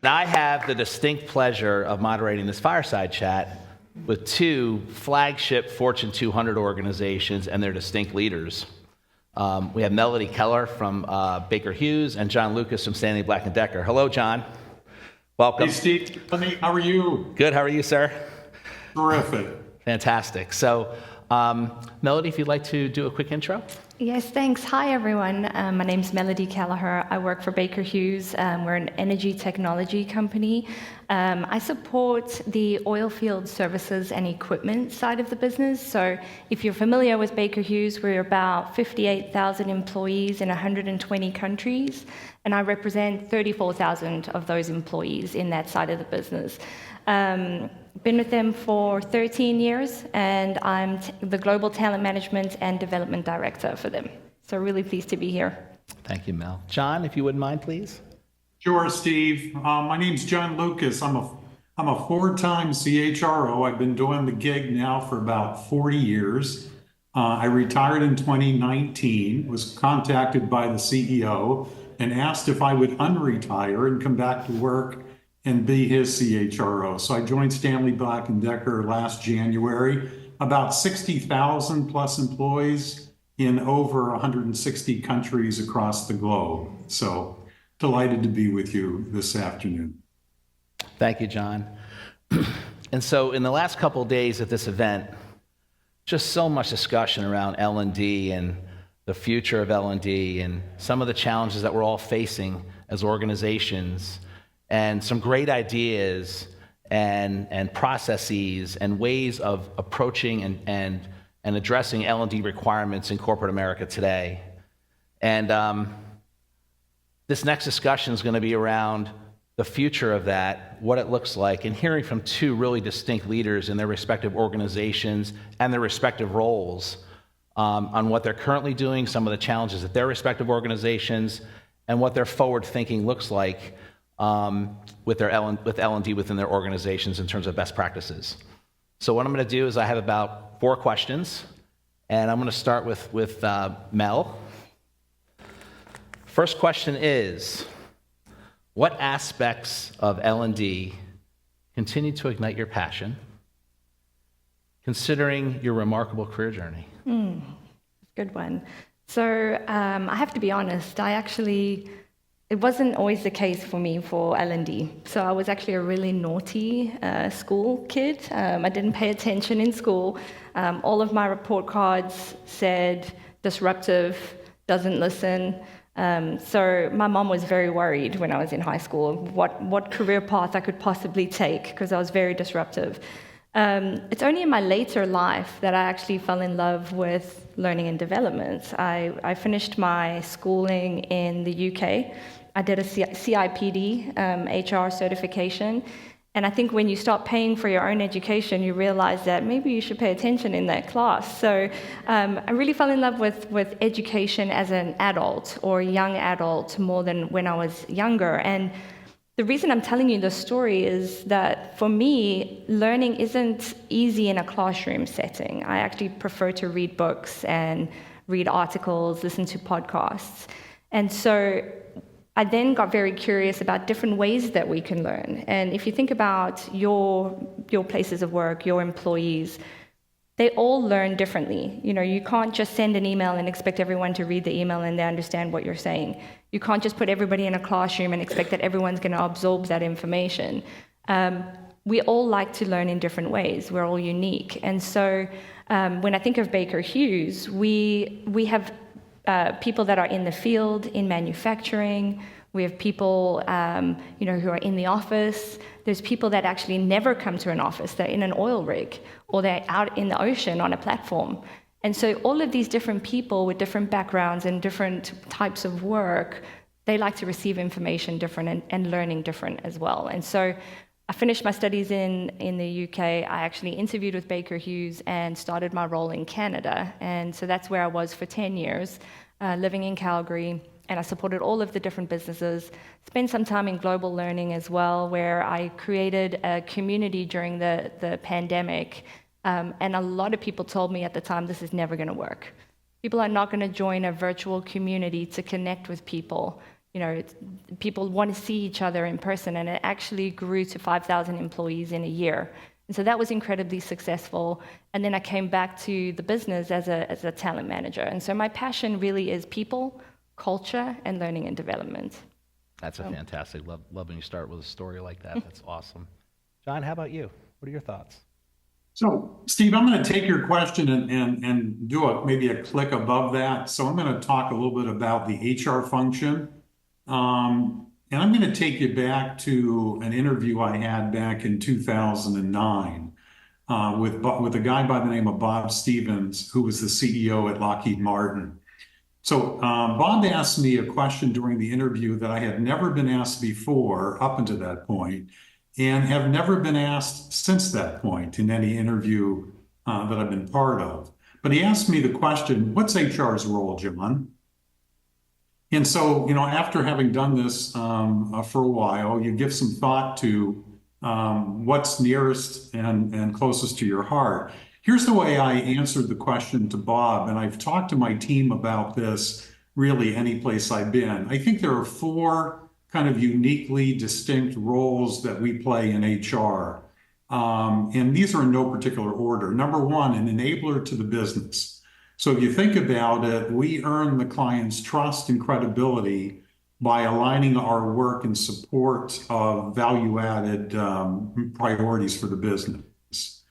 I have the distinct pleasure of moderating this fireside chat with two flagship Fortune 200 organizations and their distinct leaders. We have Melody Kelleher from Baker Hughes and John Lucas from Stanley Black Decker. Hello, John. Welcome. Hey, Steve. How are you? Good. How are you, sir? Terrific. Fantastic. So, Melody, if you'd like to do a quick intro. Yes, thanks. Hi, everyone. My name's Melody Kelleher. I work for Baker Hughes. We're an energy technology company. I support the oil field services and equipment side of the business. So if you're familiar with Baker Hughes, we're about 58,000 employees in 120 countries, and I represent 34,000 of those employees in that side of the business. Been with them for 13 years, and I'm the Global Talent Management and Development Director for them. So really pleased to be here. Thank you, Mel. John, if you wouldn't mind, please. Sure, Steve. My name's John Lucas. I'm a four-time CHRO. I've been doing the gig now for about 40 years. I retired in 2019, was contacted by the CEO and asked if I would unretire and come back to work and be his CHRO. So I joined Stanley Black Decker last January, about 60,000 plus employees in over 160 countries across the globe. So delighted to be with you this afternoon. Thank you, John. And so in the last couple of days at this event, just so much discussion around L&D and the future of L&D and some of the challenges that we're all facing as organizations, and some great ideas and processes and ways of approaching and addressing L&D requirements in corporate America today. And this next discussion is going to be around the future of that, what it looks like, and hearing from two really distinct leaders in their respective organizations and their respective roles on what they're currently doing, some of the challenges at their respective organizations, and what their forward thinking looks like with L&D within their organizations in terms of best practices. So what I'm going to do is I have about 4 questions, and I'm going to start with Mel. First question is, what aspects of L&D continue to ignite your passion, considering your remarkable career journey? Good one. So I have to be honest, it wasn't always the case for me for L&D. So I was actually a really naughty school kid. I didn't pay attention in school. All of my report cards said disruptive, doesn't listen. So my mom was very worried when I was in high school what career path I could possibly take because I was very disruptive. It's only in my later life that I actually fell in love with learning and development. I finished my schooling in the UK. I did a CIPD, HR certification. And I think when you start paying for your own education, you realize that maybe you should pay attention in that class. So I really fell in love with education as an adult or a young adult more than when I was younger. And the reason I'm telling you this story is that for me, learning isn't easy in a classroom setting. I actually prefer to read books and read articles, listen to podcasts. And so I then got very curious about different ways that we can learn. And if you think about your places of work, your employees, they all learn differently. You know, you can't just send an email and expect everyone to read the email and they understand what you're saying. You can't just put everybody in a classroom and expect that everyone's going to absorb that information. We all like to learn in different ways. We're all unique. And so when I think of Baker Hughes, we have people that are in the field, in manufacturing. We have people, who are in the office. There's people that actually never come to an office. They're in an oil rig, or they're out in the ocean on a platform. And so all of these different people with different backgrounds and different types of work, they like to receive information different and learning different as well. And so I finished my studies in the UK. I actually interviewed with Baker Hughes and started my role in Canada. And so that's where I was for 10 years, living in Calgary. And I supported all of the different businesses, spent some time in global learning as well, where I created a community during the pandemic. And a lot of people told me at the time, this is never going to work. People are not going to join a virtual community to connect with people people want to see each other in person, and it actually grew to 5,000 employees in a year. And so that was incredibly successful. And then I came back to the business as a talent manager. And so my passion really is people, culture, and learning and development. That's a fantastic. Love when you start with a story like that. That's awesome. John, how about you? What are your thoughts? So, Steve, I'm going to take your question and do maybe a click above that. So I'm going to talk a little bit about the HR function. And I'm going to take you back to an interview I had back in 2009 with a guy by the name of Bob Stevens, who was the CEO at Lockheed Martin. So Bob asked me a question during the interview that I had never been asked before up until that point, and have never been asked since that point in any interview that I've been part of. But he asked me the question, what's HR's role, John? And so, after having done this for a while, you give some thought to what's nearest and closest to your heart. Here's the way I answered the question to Bob, and I've talked to my team about this really any place I've been. I think there are 4 kind of uniquely distinct roles that we play in HR. And these are in no particular order. Number 1, an enabler to the business. So if you think about it, we earn the client's trust and credibility by aligning our work in support of value-added priorities for the business.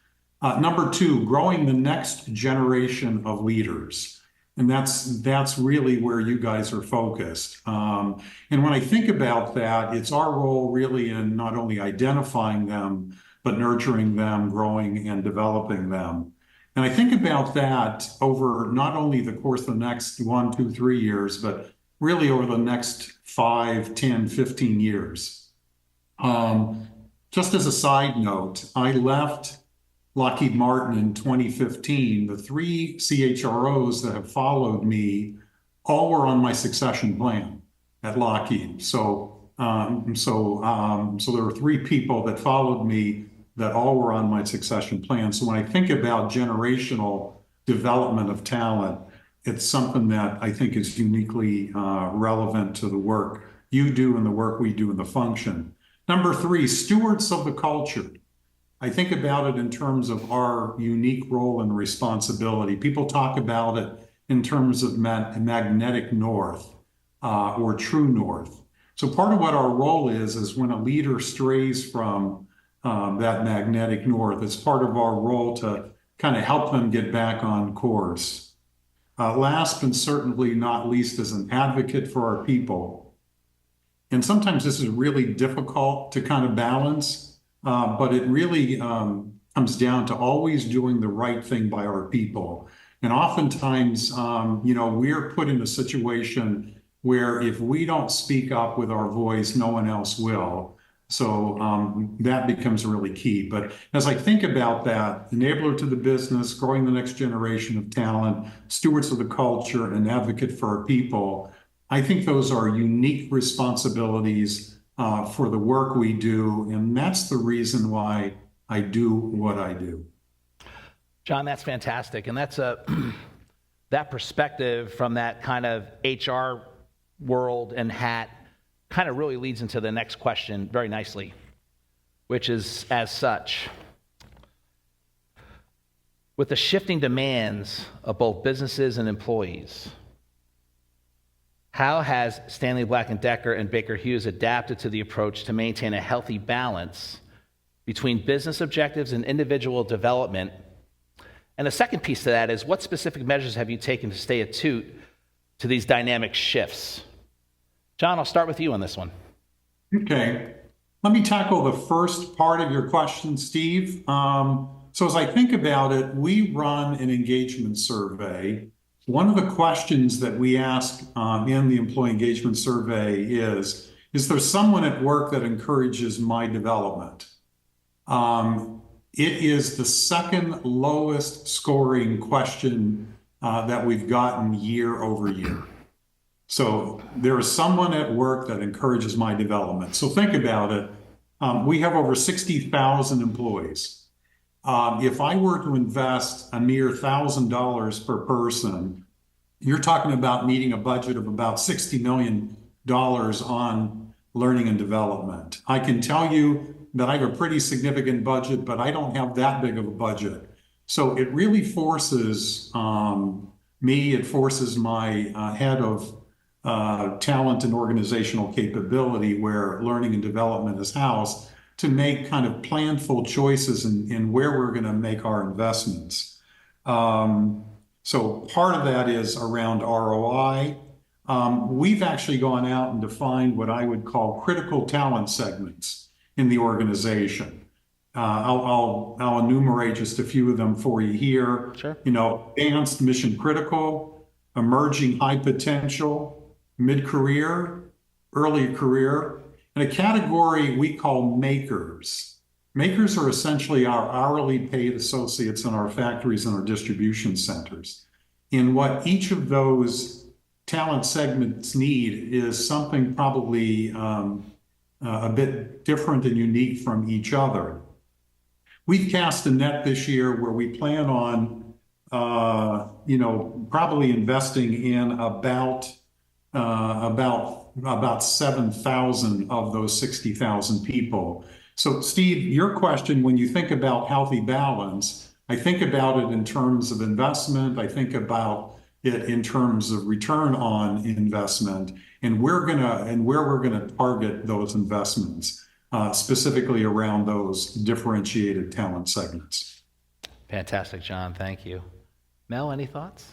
Number 2, growing the next generation of leaders. And that's really where you guys are focused. And when I think about that, it's our role really in not only identifying them, but nurturing them, growing and developing them. And I think about that over not only the course of the next 1, 2, 3 years, but really over the next 5, 10, 15 years. Just as a side note, I left Lockheed Martin in 2015. The 3 CHROs that have followed me all were on my succession plan at Lockheed. So there were 3 people that followed me that all were on my succession plan. So when I think about generational development of talent, it's something that I think is uniquely relevant to the work you do and the work we do in the function. Number 3, stewards of the culture. I think about it in terms of our unique role and responsibility. People talk about it in terms of magnetic north or true north. So part of what our role is when a leader strays from that magnetic north, it's part of our role to kind of help them get back on course. Last but certainly not least, as an advocate for our people. And sometimes this is really difficult to kind of balance, but it really comes down to always doing the right thing by our people. And oftentimes, we're put in a situation where if we don't speak up with our voice, no one else will. So that becomes really key. But as I think about that, enabler to the business, growing the next generation of talent, stewards of the culture, and advocate for our people, I think those are unique responsibilities for the work we do. And that's the reason why I do what I do. John, that's fantastic. And that's that perspective from that kind of HR world and hat kind of really leads into the next question very nicely, which is as such. With the shifting demands of both businesses and employees, how has Stanley Black Decker and Baker Hughes adapted to the approach to maintain a healthy balance between business objectives and individual development? And the second piece to that is, what specific measures have you taken to stay attuned to these dynamic shifts? John, I'll start with you on this one. Okay. Let me tackle the first part of your question, Steve. So as I think about it, we run an engagement survey. One of the questions that we ask in the employee engagement survey is there someone at work that encourages my development? It is the second lowest scoring question that we've gotten year over year. So there is someone at work that encourages my development. So think about it. We have over 60,000 employees. If I were to invest a mere $1,000 per person, you're talking about needing a budget of about $60 million dollars on learning and development. I can tell you that I have a pretty significant budget, but I don't have that big of a budget. So it really forces me, it forces my head of talent and organizational capability, where learning and development is housed, to make kind of planful choices in where we're going to make our investments. So part of that is around ROI. We've actually gone out and defined what I would call critical talent segments in the organization. I'll enumerate just a few of them for you here. Sure. You know, advanced mission critical, emerging high potential, mid-career, early career, and a category we call makers. Makers are essentially our hourly paid associates in our factories and our distribution centers. And what each of those talent segments need is something probably a bit different and unique from each other. We've cast a net this year where we plan on, probably investing in about 7,000 of those 60,000 people. So Steve, your question, when you think about healthy balance, I think about it in terms of investment. I think about it in terms of return on investment, and where we're gonna target those investments, specifically around those differentiated talent segments. Fantastic, John. Thank you. Mel, any thoughts?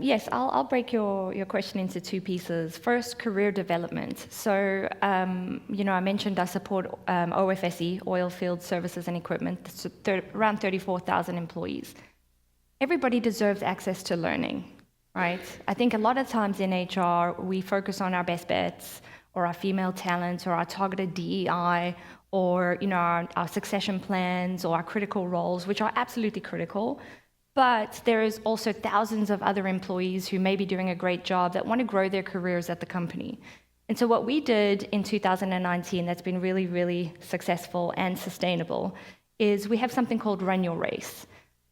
Yes, I'll break your question into two pieces. First, career development. So, I mentioned I support OFSE, Oil Field Services and Equipment, around 34,000 employees. Everybody deserves access to learning, right? I think a lot of times in HR, we focus on our best bets, or our female talent, or our targeted DEI, or our succession plans, or our critical roles, which are absolutely critical. But there is also thousands of other employees who may be doing a great job that want to grow their careers at the company. And so what we did in 2019 that's been really, really successful and sustainable is we have something called Run Your Race.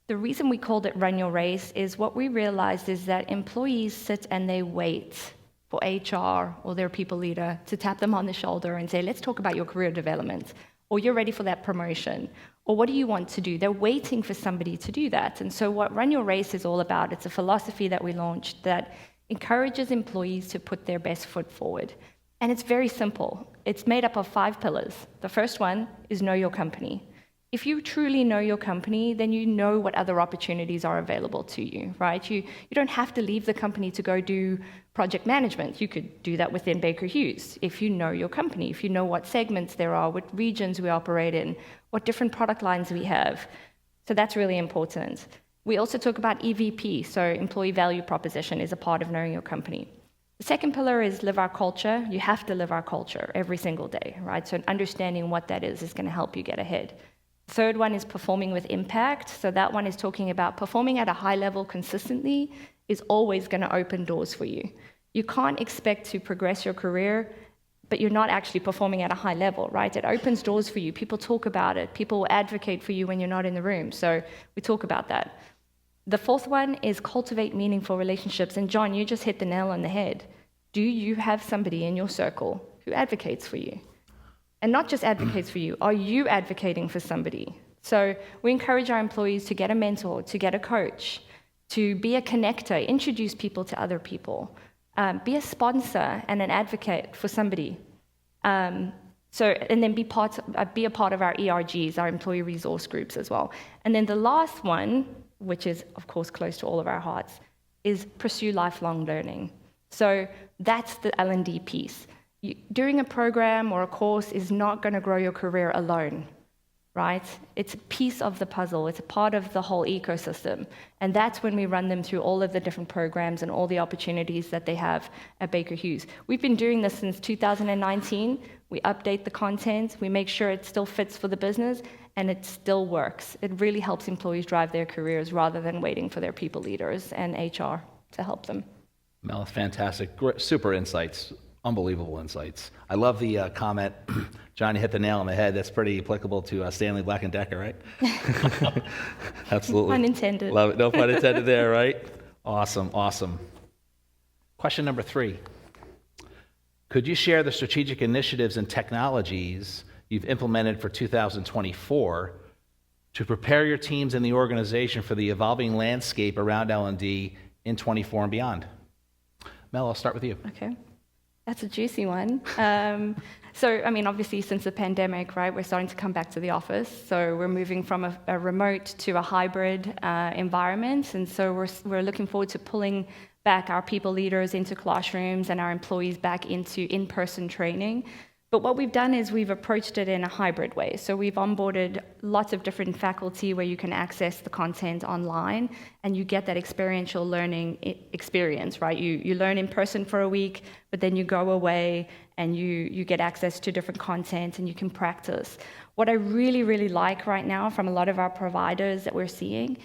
The reason we called it Run Your Race is what we realized is that employees sit and they wait for HR or their people leader to tap them on the shoulder and say, let's talk about your career development, or you're ready for that promotion, or what do you want to do? They're waiting for somebody to do that. And so what Run Your Race is all about, it's a philosophy that we launched that encourages employees to put their best foot forward. And it's very simple. It's made up of 5 pillars. The first one is know your company. If you truly know your company, then you know what other opportunities are available to you, right? You don't have to leave the company to go do project management. You could do that within Baker Hughes if you know your company, if you know what segments there are, what regions we operate in, what different product lines we have. So that's really important. We also talk about EVP, so employee value proposition is a part of knowing your company. The second pillar is live our culture. You have to live our culture every single day, right? So understanding what that is going to help you get ahead. Third one is performing with impact. So that one is talking about performing at a high level consistently is always going to open doors for you. You can't expect to progress your career, but you're not actually performing at a high level, right? It opens doors for you. People talk about it. People will advocate for you when you're not in the room. So we talk about that. The fourth one is cultivate meaningful relationships. And John, you just hit the nail on the head. Do you have somebody in your circle who advocates for you? And not just advocates for you, are you advocating for somebody? So we encourage our employees to get a mentor, to get a coach, to be a connector, introduce people to other people, be a sponsor and an advocate for somebody. And then be a part of our ERGs, our employee resource groups as well. And then the last one, which is of course close to all of our hearts, is pursue lifelong learning. So that's the L&D piece. Doing a program or a course is not going to grow your career alone, right? It's a piece of the puzzle. It's a part of the whole ecosystem. And that's when we run them through all of the different programs and all the opportunities that they have at Baker Hughes. We've been doing this since 2019. We update the content. We make sure it still fits for the business, and it still works. It really helps employees drive their careers rather than waiting for their people leaders and HR to help them. Mel, fantastic. Super insights. Unbelievable insights. I love the comment, John, you hit the nail on the head. That's pretty applicable to Stanley Black Decker, right? Absolutely. Pun intended. Love it. No pun intended there, right? Awesome, awesome. Question number 3. Could you share the strategic initiatives and technologies you've implemented for 2024 to prepare your teams and the organization for the evolving landscape around L&D in 24 and beyond? Mel, I'll start with you. Okay, that's a juicy one. So, I mean, obviously, since the pandemic, right, we're starting to come back to the office. So we're moving from a remote to a hybrid environment. And so we're looking forward to pulling back our people leaders into classrooms and our employees back into in-person training. But what we've done is we've approached it in a hybrid way. So we've onboarded lots of different faculty where you can access the content online and you get that experiential learning experience, right? You learn in person for a week, but then you go away and you get access to different content and you can practice. What I really, really like right now from a lot of our providers that we're seeing,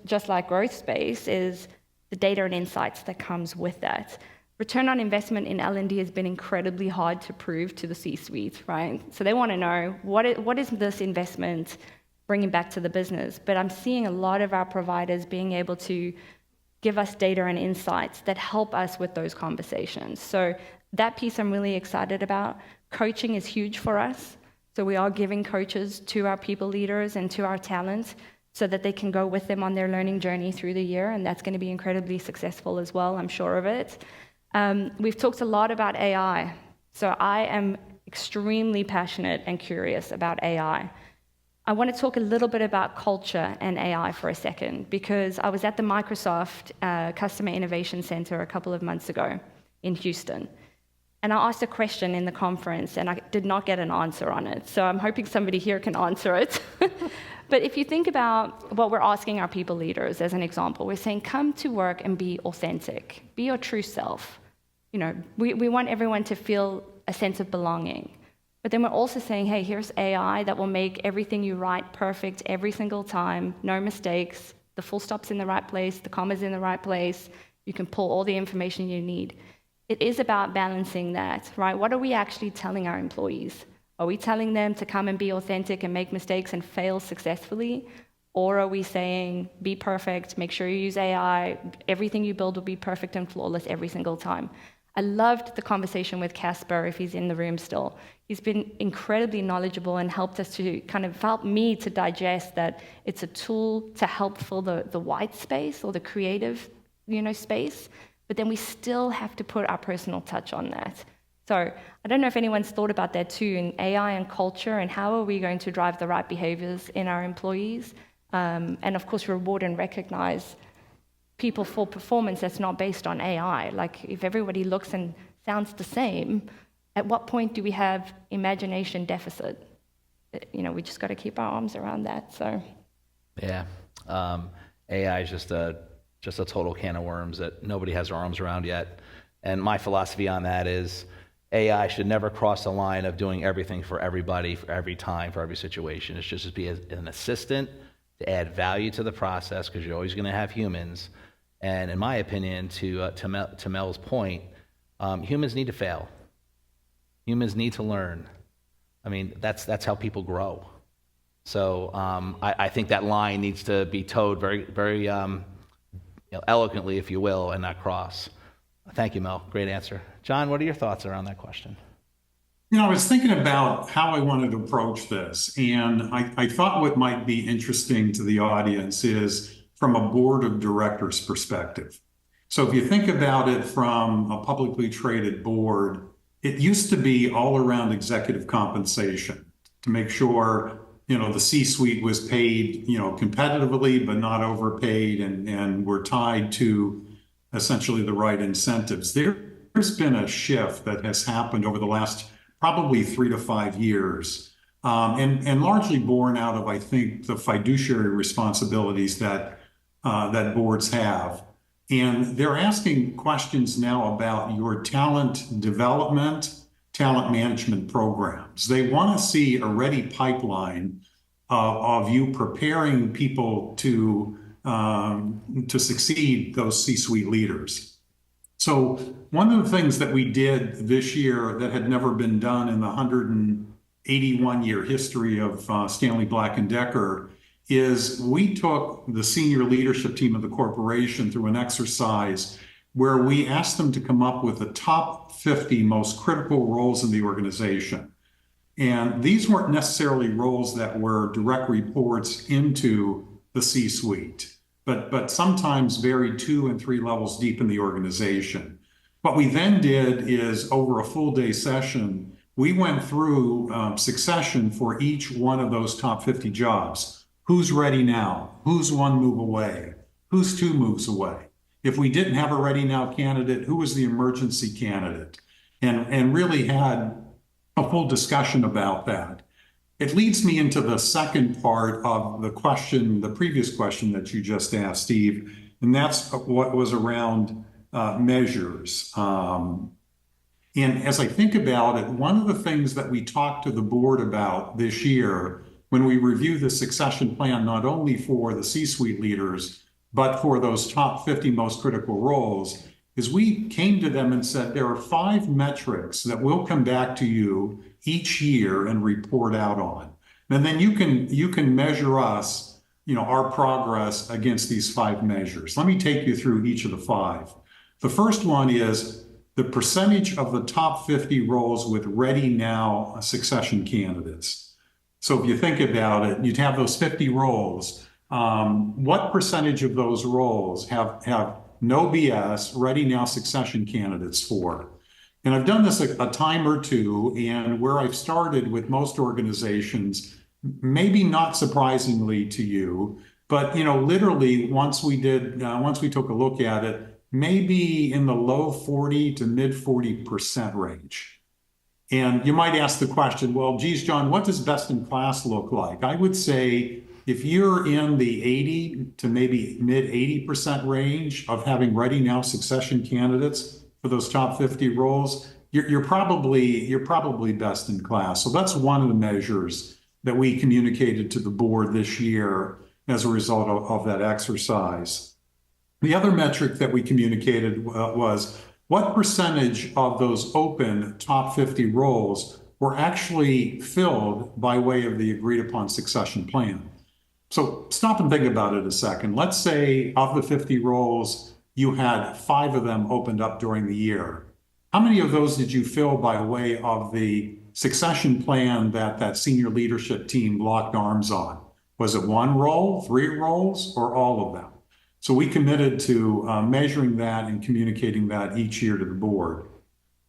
just like Growthspace, is the data and insights that comes with that. Return on investment in L&D has been incredibly hard to prove to the C-suite, right? So they want to know, what is this investment bringing back to the business? But I'm seeing a lot of our providers being able to give us data and insights that help us with those conversations. So that piece I'm really excited about. Coaching is huge for us. So we are giving coaches to our people leaders and to our talent so that they can go with them on their learning journey through the year, and that's going to be incredibly successful as well, I'm sure of it. We've talked a lot about AI. So I am extremely passionate and curious about AI. I want to talk a little bit about culture and AI for a second, because I was at the Microsoft Customer Innovation Center a couple of months ago in Houston. And I asked a question in the conference, and I did not get an answer on it. So I'm hoping somebody here can answer it. But if you think about what we're asking our people leaders, as an example, we're saying, come to work and be authentic. Be your true self. You know, we want everyone to feel a sense of belonging. But then we're also saying, hey, here's AI that will make everything you write perfect every single time, no mistakes, the full stop's in the right place, the comma's in the right place, you can pull all the information you need. It is about balancing that, right? What are we actually telling our employees? Are we telling them to come and be authentic and make mistakes and fail successfully? Or are we saying, be perfect, make sure you use AI, everything you build will be perfect and flawless every single time? I loved the conversation with Casper, if he's in the room still. He's been incredibly knowledgeable and helped us to help me to digest that it's a tool to help fill the white space or the creative, space, but then we still have to put our personal touch on that. So I don't know if anyone's thought about that too, in AI and culture, and how are we going to drive the right behaviors in our employees? And of course, reward and recognize people for performance that's not based on AI. Like, if everybody looks and sounds the same, at what point do we have imagination deficit? We just got to keep our arms around that. So, yeah, AI is just a total can of worms that nobody has their arms around yet. And my philosophy on that is, AI should never cross the line of doing everything for everybody, for every time, for every situation. It should just be an assistant to add value to the process, because you're always going to have humans. And in my opinion, to Mel's point, humans need to fail. Humans need to learn. I mean, that's how people grow. So I think that line needs to be towed very, very eloquently, if you will, and not cross. Thank you, Mel. Great answer. John, what are your thoughts around that question? I was thinking about how I wanted to approach this, and I thought what might be interesting to the audience is from a board of directors perspective. So if you think about it from a publicly traded board, it used to be all around executive compensation to make sure, the C-suite was paid, competitively, but not overpaid, and we're tied to essentially the right incentives. There's been a shift that has happened over the last probably 3 to 5 years, and largely born out of, I think, the fiduciary responsibilities that boards have. And they're asking questions now about your talent development, talent management programs. They want to see a ready pipeline of you preparing people to succeed, those C-suite leaders. So one of the things that we did this year that had never been done in the 181-year history of Stanley Black Decker is we took the senior leadership team of the corporation through an exercise where we asked them to come up with the top 50 most critical roles in the organization. And these weren't necessarily roles that were direct reports into the C-suite, but sometimes very 2 and 3 levels deep in the organization. What we then did is, over a full day session, we went through succession for each one of those top 50 jobs. Who's ready now? Who's 1 move away? Who's 2 moves away? If we didn't have a ready now candidate, who was the emergency candidate? And really had a full discussion about that. It leads me into the second part of the question, the previous question that you just asked, Steve, and that's what was around measures. And as I think about it, one of the things that we talked to the board about this year when we review the succession plan, not only for the C-suite leaders, but for those top 50 most critical roles, is we came to them and said, there are 5 metrics that we'll come back to you each year and report out on. And then you can measure us, our progress against these 5 measures. Let me take you through each of the 5. The first one is the percentage of the top 50 roles with ready now succession candidates. So if you think about it, you'd have those 50 roles. What percentage of those roles have no BS, ready now succession candidates for? And I've done this a time or two, and where I've started with most organizations, maybe not surprisingly to you, but literally once we took a look at it, maybe in the low 40 to mid 40% range. And you might ask the question, well, geez, John, what does best in class look like? I would say if you're in the 80 to maybe mid 80% range of having ready now succession candidates for those top 50 roles, you're probably best in class. So that's one of the measures that we communicated to the board this year as a result of that exercise. The other metric that we communicated was what percentage of those open top 50 roles were actually filled by way of the agreed upon succession plan. So stop and think about it a second. Let's say of the 50 roles, you had 5 of them opened up during the year. How many of those did you fill by way of the succession plan that senior leadership team locked arms on? Was it 1 role, 3 roles, or all of them? So we committed to measuring that and communicating that each year to the board.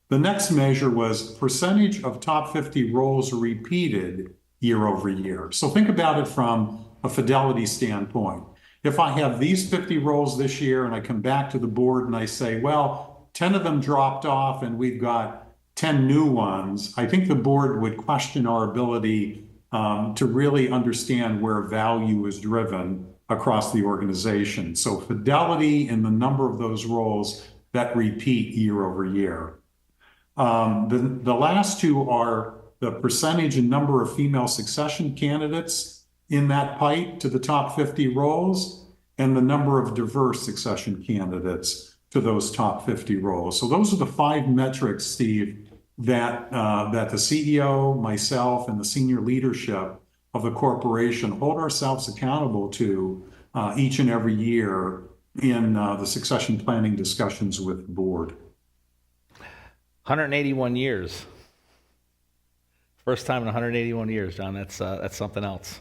The next measure was percentage of top 50 roles repeated year over year. So think about it from a fidelity standpoint. If I have these 50 roles this year and I come back to the board and I say, well, 10 of them dropped off and we've got 10 new ones, I think the board would question our ability to really understand where value is driven across the organization. So fidelity in the number of those roles that repeat year over year. The last 2 are the percentage and number of female succession candidates in that pipe to the top 50 roles, and the number of diverse succession candidates to those top 50 roles. So those are the 5 metrics, Steve, that the CEO, myself, and the senior leadership of the corporation hold ourselves accountable to each and every year in the succession planning discussions with the board. 181 years. First time in 181 years, John. That's something else.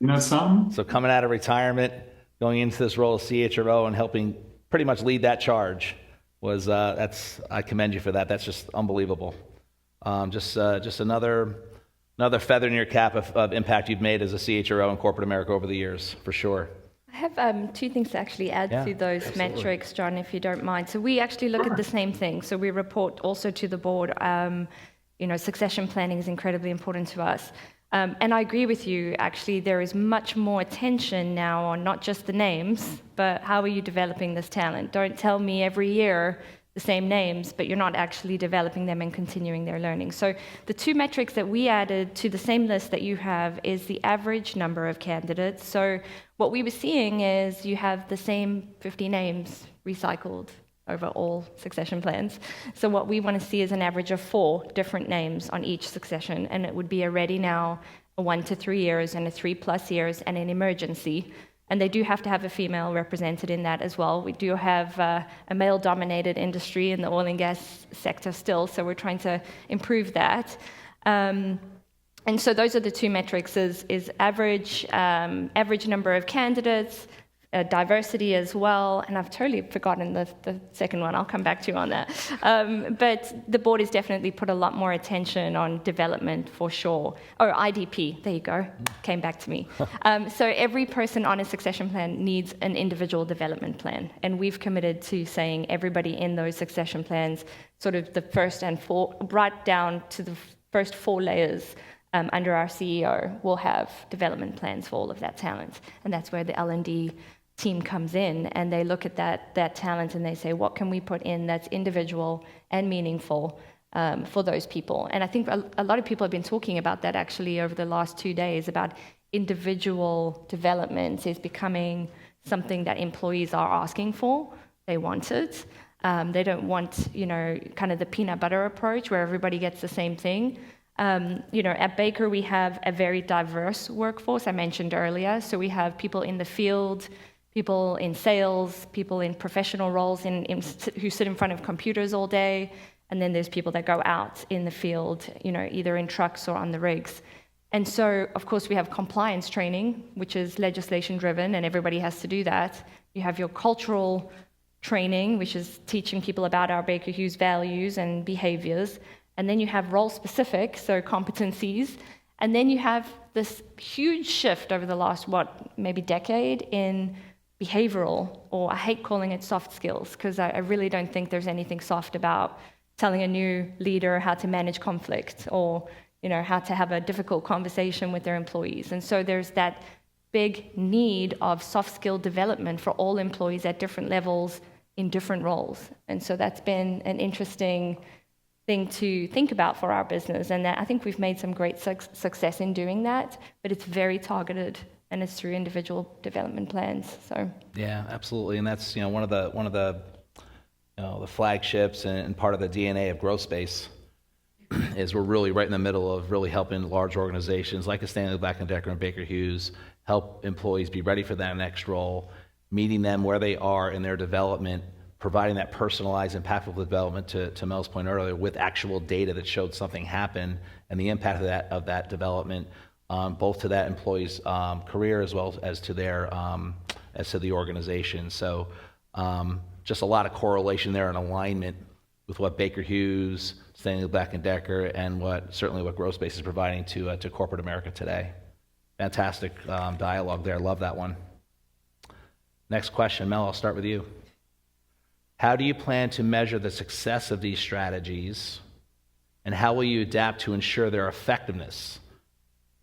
You know something? So coming out of retirement, going into this role as CHRO and helping pretty much lead that charge was I commend you for that. That's just unbelievable. Just another feather in your cap of impact you've made as a CHRO in corporate America over the years, for sure. I have 2 things to actually add to those metrics, John, if you don't mind. So we actually look at the same thing. So we report also to the board. Succession planning is incredibly important to us. And I agree with you, actually, there is much more attention now on not just the names, but how are you developing this talent? Don't tell me every year the same names, but you're not actually developing them and continuing their learning. So the 2 metrics that we added to the same list that you have is the average number of candidates. So what we were seeing is you have the same 50 names recycled over all succession plans. So what we want to see is an average of 4 different names on each succession, and it would be a ready now, a 1 to 3 years, and a 3+ years, and an emergency. And they do have to have a female represented in that as well. We do have a male-dominated industry in the oil and gas sector still, so we're trying to improve that. And so those are the two metrics: is average number of candidates, diversity as well, and I've totally forgotten the second one. I'll come back to you on that. But the board has definitely put a lot more attention on development for sure. Oh, IDP, there you go, came back to me. So every person on a succession plan needs an individual development plan, and we've committed to saying everybody in those succession plans, sort of the first and right down to the first 4 layers under our CEO, will have development plans for all of that talent, and that's where the L&D team comes in, and they look at that talent and they say, what can we put in that's individual and meaningful for those people? And I think a lot of people have been talking about that actually over the last 2 days, about individual development is becoming something that employees are asking for. They want it. They don't want, kind of the peanut butter approach where everybody gets the same thing. At Baker, we have a very diverse workforce, I mentioned earlier. So we have people in the field, people in sales, people in professional roles who sit in front of computers all day, and then there's people that go out in the field, either in trucks or on the rigs. And so, of course, we have compliance training, which is legislation-driven, and everybody has to do that. You have your cultural training, which is teaching people about our Baker Hughes values and behaviors. And then you have role-specific, so competencies. And then you have this huge shift over the last, maybe decade in behavioral, or I hate calling it soft skills, because I really don't think there's anything soft about telling a new leader how to manage conflict, or how to have a difficult conversation with their employees. And so there's that big need of soft skill development for all employees at different levels in different roles. And so that's been an interesting thing to think about for our business, and I think we've made some great success in doing that, but it's very targeted, and it's through individual development plans. So yeah, absolutely, and that's one of the the flagships and part of the DNA of Growthspace is we're really right in the middle of really helping large organizations like a Stanley Black Decker and Baker Hughes help employees be ready for that next role, meeting them where they are in their development, providing that personalized, impactful development, to Mel's point earlier, with actual data that showed something happen and the impact of that development, both to that employee's career as well as to the organization. So just a lot of correlation there and alignment with what Baker Hughes, Stanley Black Decker, and certainly what Growthspace is providing to corporate America today. Fantastic dialogue there. Love that one. Next question, Mel. I'll start with you. How do you plan to measure the success of these strategies, and how will you adapt to ensure their effectiveness,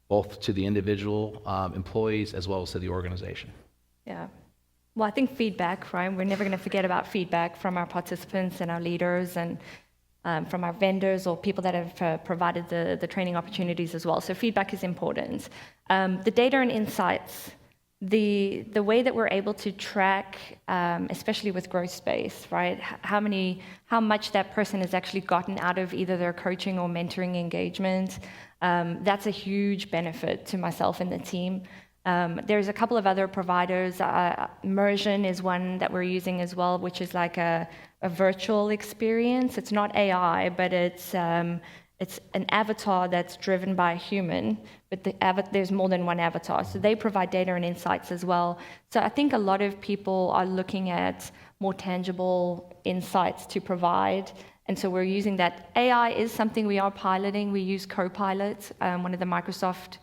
both to the individual employees as well as to the organization? Yeah. Well, I think feedback, right? We're never going to forget about feedback from our participants and our leaders, and from our vendors or people that have provided the training opportunities as well. So feedback is important. The data and insights, the way that we're able to track, especially with Growthspace, right? How much that person has actually gotten out of either their coaching or mentoring engagement. That's a huge benefit to myself and the team. There's a couple of other providers. Immersion is one that we're using as well, which is like a virtual experience. It's not AI, but it's an avatar that's driven by a human, but there's more than one avatar. So they provide data and insights as well. So I think a lot of people are looking at more tangible insights to provide. And so we're using that. AI is something we are piloting. We use Copilot, one of the Microsoft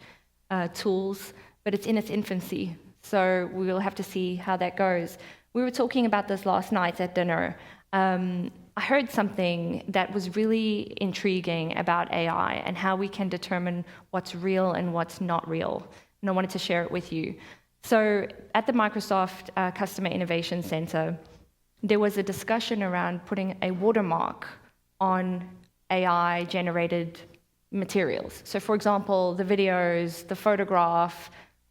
tools, but it's in its infancy. So we will have to see how that goes. We were talking about this last night at dinner. I heard something that was really intriguing about AI and how we can determine what's real and what's not real. And I wanted to share it with you. So at the Microsoft Customer Innovation Center, there was a discussion around putting a watermark on AI-generated materials. So for example, the videos, the photograph,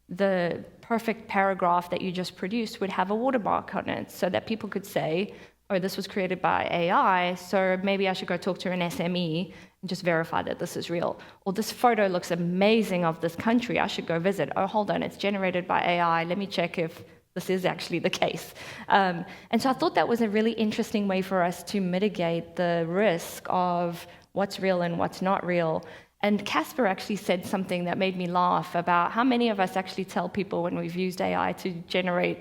the perfect paragraph that you just produced would have a watermark on it so that people could say, oh, this was created by AI, so maybe I should go talk to an SME and just verify that this is real. Or this photo looks amazing of this country, I should go visit. Oh, hold on, it's generated by AI, let me check if this is actually the case. And so I thought that was a really interesting way for us to mitigate the risk of what's real and what's not real. And Casper actually said something that made me laugh about how many of us actually tell people when we've used AI to generate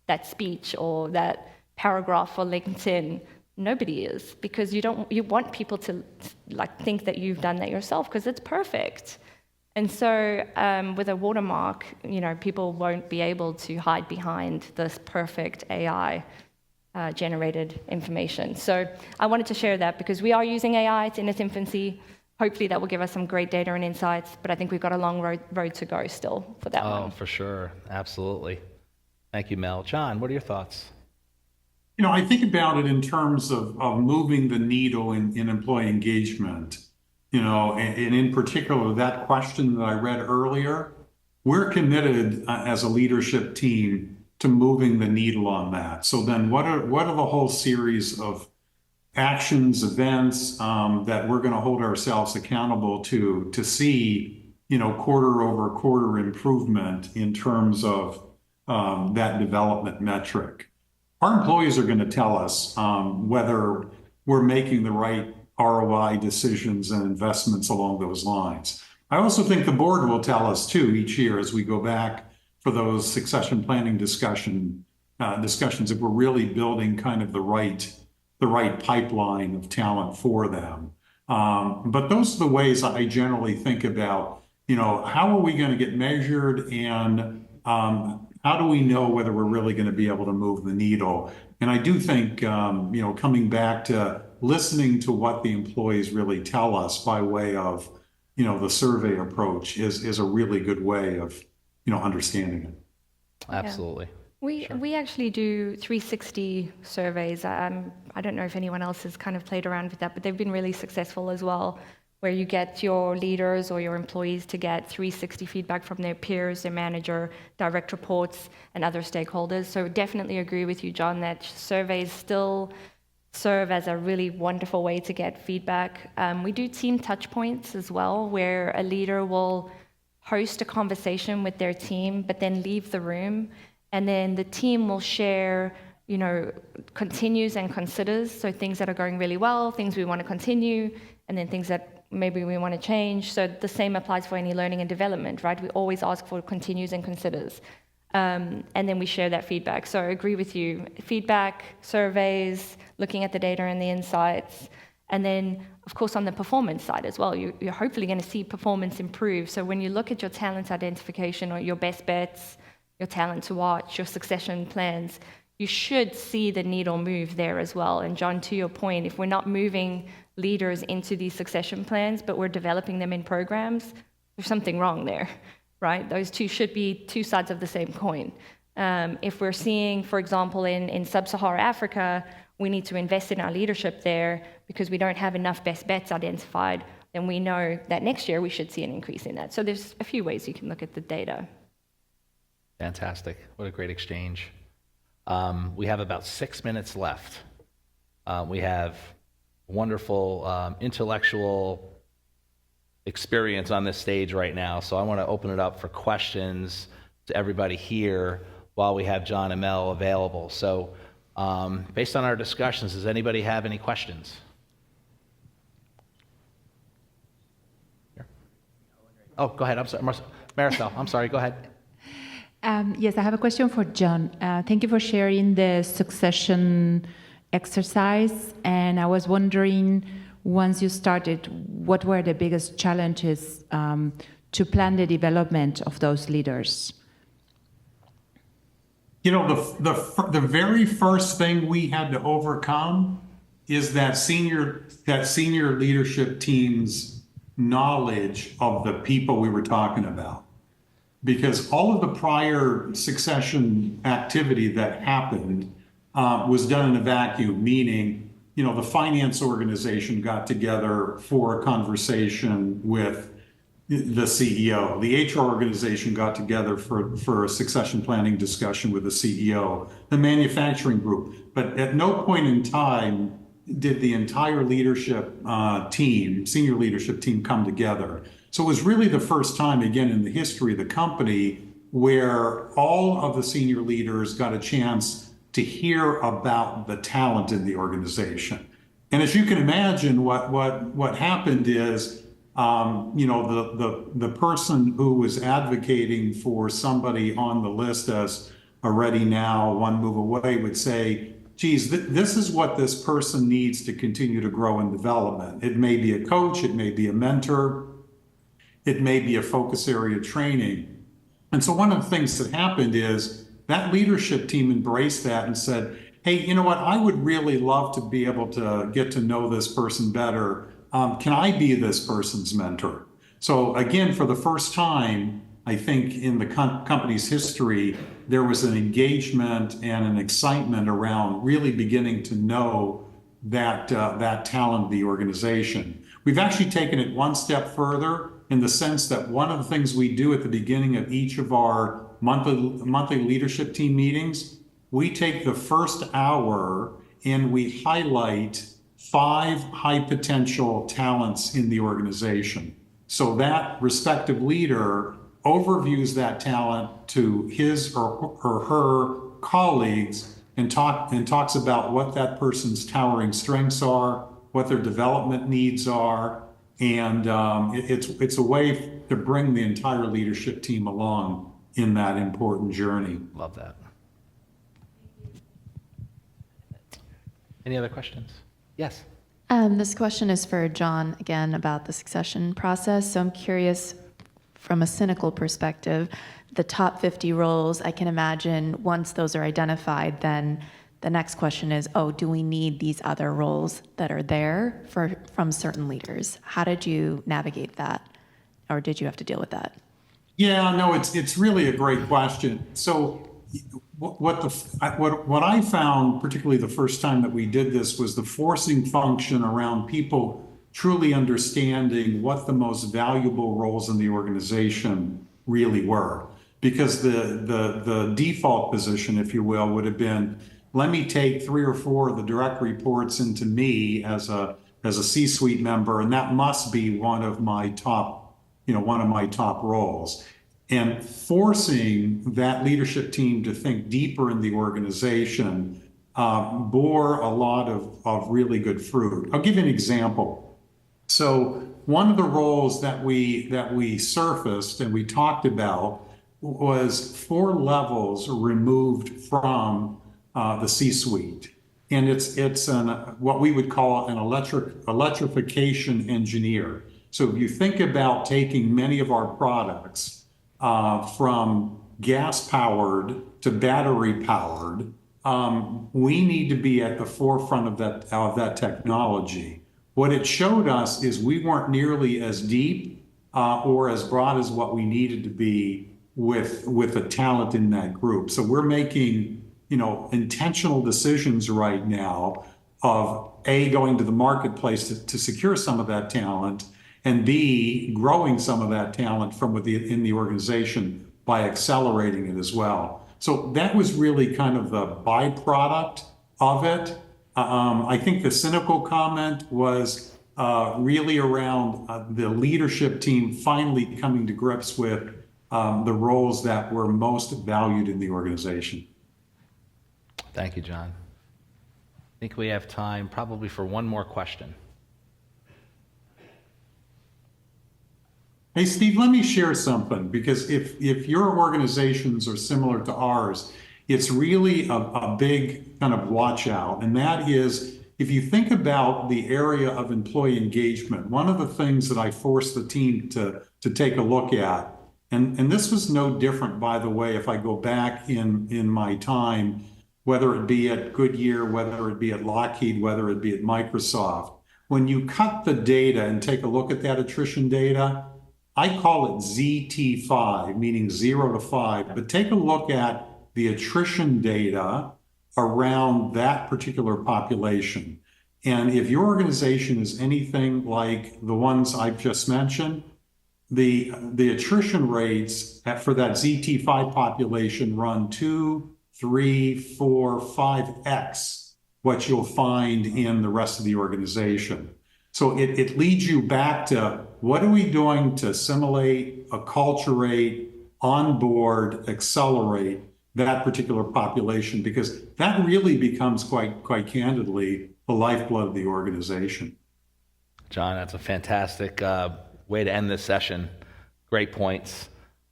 that speech or that paragraph for LinkedIn. Nobody is, because you want people to like think that you've done that yourself because it's perfect. And so with a watermark, people won't be able to hide behind this perfect AI generated information. So I wanted to share that because we are using AI, it's in its infancy. Hopefully that will give us some great data and insights, but I think we've got a long road to go still for that one. Oh, for sure. Absolutely. Thank you, Mel. John, what are your thoughts? I think about it in terms of moving the needle in employee engagement, and in particular, that question that I read earlier, we're committed as a leadership team to moving the needle on that. So then what are the whole series of actions, events that we're going to hold ourselves accountable to see, quarter over quarter improvement in terms of that development metric? Our employees are going to tell us whether we're making the right ROI decisions and investments along those lines. I also think the board will tell us too each year as we go back for those succession planning discussions if we're really building kind of the right pipeline of talent for them. But those are the ways I generally think about, how are we going to get measured and how do we know whether we're really going to be able to move the needle? And I do think, coming back to listening to what the employees really tell us by way of, the survey approach is a really good way of, understanding it. Absolutely. We actually do 360 surveys. I don't know if anyone else has kind of played around with that, but they've been really successful as well, where you get your leaders or your employees to get 360 feedback from their peers, their manager, direct reports, and other stakeholders. So definitely agree with you, John, that surveys still serve as a really wonderful way to get feedback. We do team touch points as well, where a leader will host a conversation with their team, but then leave the room, and then the team will share, continues and considers, so things that are going really well, things we want to continue, and then things that maybe we want to change. So the same applies for any learning and development, right? We always ask for continues and considers. And then we share that feedback. So I agree with you. Feedback, surveys, looking at the data and the insights. And then, of course, on the performance side as well, you're hopefully going to see performance improve. So when you look at your talent identification or your best bets, your talent to watch, your succession plans, you should see the needle move there as well. And John, to your point, if we're not moving leaders into these succession plans, but we're developing them in programs, there's something wrong there, right? Those two should be two sides of the same coin. If we're seeing, for example, in sub-Saharan Africa, we need to invest in our leadership there because we don't have enough best bets identified, then we know that next year we should see an increase in that. So there's a few ways you can look at the data. Fantastic. What a great exchange. We have about 6 minutes left. We have wonderful intellectual experience on this stage right now, so I want to open it up for questions to everybody here while we have John and Mel available. So based on our discussions, does anybody have any questions? Here. Oh, go ahead. I'm sorry. Maricel, I'm sorry. Go ahead. Yes, I have a question for John. Thank you for sharing the succession exercise. And I was wondering, once you started, what were the biggest challenges to plan the development of those leaders? The very first thing we had to overcome is that senior leadership team's knowledge of the people we were talking about. Because all of the prior succession activity that happened was done in a vacuum, meaning, the finance organization got together for a conversation with, The CEO. The HR organization got together for a succession planning discussion with the CEO, the manufacturing group. But at no point in time did the entire leadership team, senior leadership team, come together. So it was really the first time, again, in the history of the company where all of the senior leaders got a chance to hear about the talent in the organization. And as you can imagine, what happened is, the person who was advocating for somebody on the list as a ready now, one move away would say, geez, this is what this person needs to continue to grow in development. It may be a coach, it may be a mentor, it may be a focus area training. And so one of the things that happened is that leadership team embraced that and said, hey, you know what? I would really love to be able to get to know this person better. Can I be this person's mentor? So again, for the first time, I think in the company's history, there was an engagement and an excitement around really beginning to know that talent of the organization. We've actually taken it one step further in the sense that one of the things we do at the beginning of each of our monthly leadership team meetings, we take the first hour and we highlight 5 high potential talents in the organization. So that respective leader overviews that talent to his or her colleagues and talks about what that person's towering strengths are, what their development needs are, and it's a way to bring the entire leadership team along in that important journey. Love that. Any other questions? Yes. This question is for John, again, about the succession process. So I'm curious, from a cynical perspective, the top 50 roles, I can imagine once those are identified, then the next question is, oh, do we need these other roles that are there from certain leaders? How did you navigate that? Or did you have to deal with that? Yeah, no, it's really a great question. So what I found, particularly the first time that we did this, was the forcing function around people truly understanding what the most valuable roles in the organization really were. Because the default position, if you will, would have been, let me take 3 or 4 of the direct reports into me as a C-suite member, and that must be one of my top roles. And forcing that leadership team to think deeper in the organization bore a lot of really good fruit. I'll give you an example. So one of the roles that we surfaced and we talked about was 4 levels removed from the C-suite. And it's what we would call an electrification engineer. So if you think about taking many of our products from gas-powered to battery-powered, we need to be at the forefront of that technology. What it showed us is we weren't nearly as deep or as broad as what we needed to be with the talent in that group. So we're making intentional decisions right now of A, going to the marketplace to secure some of that talent, and B, growing some of that talent from within the organization by accelerating it as well. So that was really kind of the byproduct of it. I think the cynical comment was really around the leadership team finally coming to grips with the roles that were most valued in the organization. Thank you, John. I think we have time probably for one more question. Hey, Steve, let me share something, because if your organizations are similar to ours, it's really a big kind of watch out. And that is, if you think about the area of employee engagement, one of the things that I forced the team to take a look at, and this was no different, by the way, if I go back in my time, whether it be at Goodyear, whether it be at Lockheed, whether it be at Microsoft, when you cut the data and take a look at that attrition data, I call it ZT5, meaning 0 to 5, but take a look at the attrition data around that particular population. And if your organization is anything like the ones I've just mentioned, the attrition rates for that ZT5 population run 2, 3, 4, 5x what you'll find in the rest of the organization. So it leads you back to what are we doing to assimilate, acculturate, onboard, accelerate that particular population, because that really becomes quite candidly the lifeblood of the organization. John, that's a fantastic way to end this session. Great points.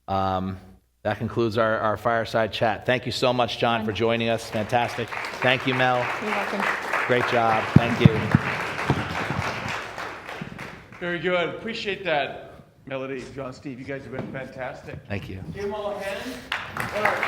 That concludes our fireside chat. Thank you so much, John, for joining us. Fantastic. Thank you, Mel. You're welcome. Great job. Thank you. Very good. Appreciate that, Melody, John, Steve. You guys have been fantastic. Thank you. Give them all a hand.